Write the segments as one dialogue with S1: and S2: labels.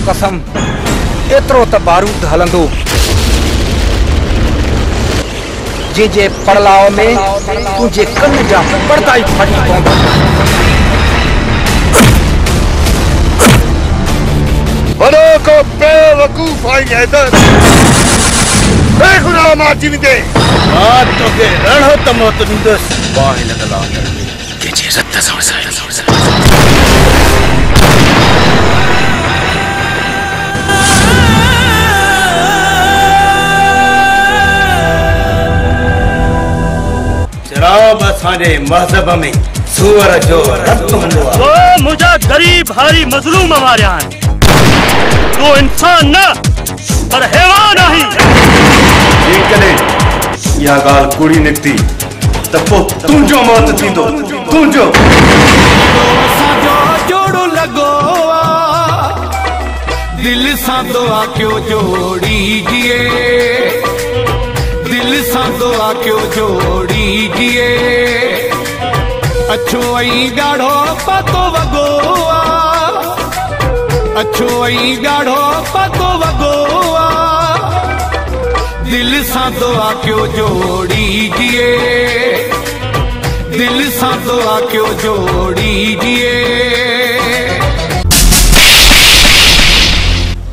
S1: कसम एतरो त बारूद हलंदो जे पड़लाव में तुझे कन जा पर्दा ही फटी पवंदा।
S2: वॾो को बेवकूफ़ आई हैदर बेगुनाह मां अची वेंदे मां तोखे रण त मौत ॾींदुसि बाहि लॻल आहे कंहिंजे रत सां शराब असांजे मज़हब में सूअर जो रत हूंदो आहे।
S3: वो मुझा गरीब हारी मज़लूम मारिया आहिनि। तू इंसान न पर हैवान आहीं।
S2: जेकॾहिं इहा ॻाल्हि कूड़ी निकिती त पोइ तुंहिंजो मौत थींदो तुंहिंजो।
S4: असांजो जोड़ो लॻो दिल सां दुआ कयो जोड़ी जिए दिल सां दुआ कयो जोड़ी जिए अछो ऐं ॻाढ़ो पातो वॻो अछो ऐं ॻाढ़ो पातो वॻो दिल सां दुआ कयो जोड़ी जिए दिल सां दुआ कयो जोड़ी जिए।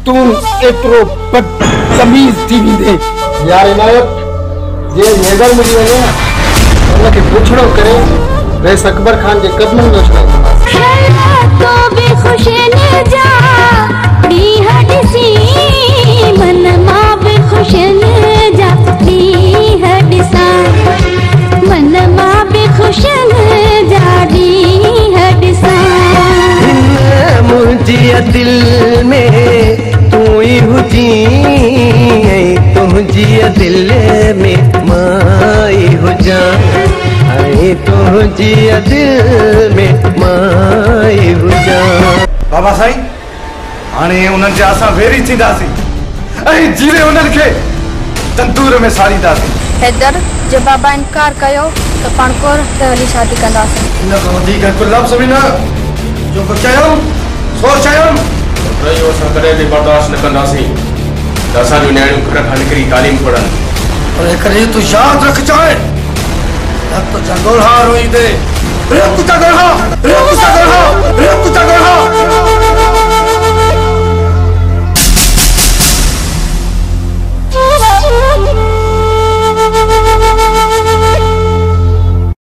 S1: तू एतरो बदतमीज थी वेंदे यार इनायत जे नेगर मिली वञे उनखे पुछड़ो करे वैस अकबर खान जे कदमनि में छॾाईंदो।
S5: तो भी खुश न जा ॾींह ॾिसी मन मां भी खुश न जा ॾींह ॾिसां मन मां भी खुश न जा ॾींह ॾिसां।
S6: मुंहिंजे दिल में तू ही हुजी तुंहिंजी दिल में मां ही हुजां तुंहिंजी दिल में मां ही हुजां।
S2: बाबा साईं हाणे उन्हनि जे असां वेरी थींदासीं ऐं जीरे उन्हनि खे तंदूर में साड़ींदासीं।
S7: हैदर जे बाबा इनकार कयो त पाण कोर ते हली शादी कंदासीं।
S2: इन खां वधीक हिकु लफ़्ज़ बि न जो चयुमि सो चयुमि इहो असां कॾहिं बि बर्दाश्त न कंदासीं त असांजूं नियाणियूं घर खां निकिरी तालीम पढ़नि। पर हिकिड़ी तूं यादि रख चाहे रक्त जा ॻोल्हा रोईंदे रक्त जा ॻोल्हा रक्त जा ॻोल्हा रक्त जा ॻोल्हा।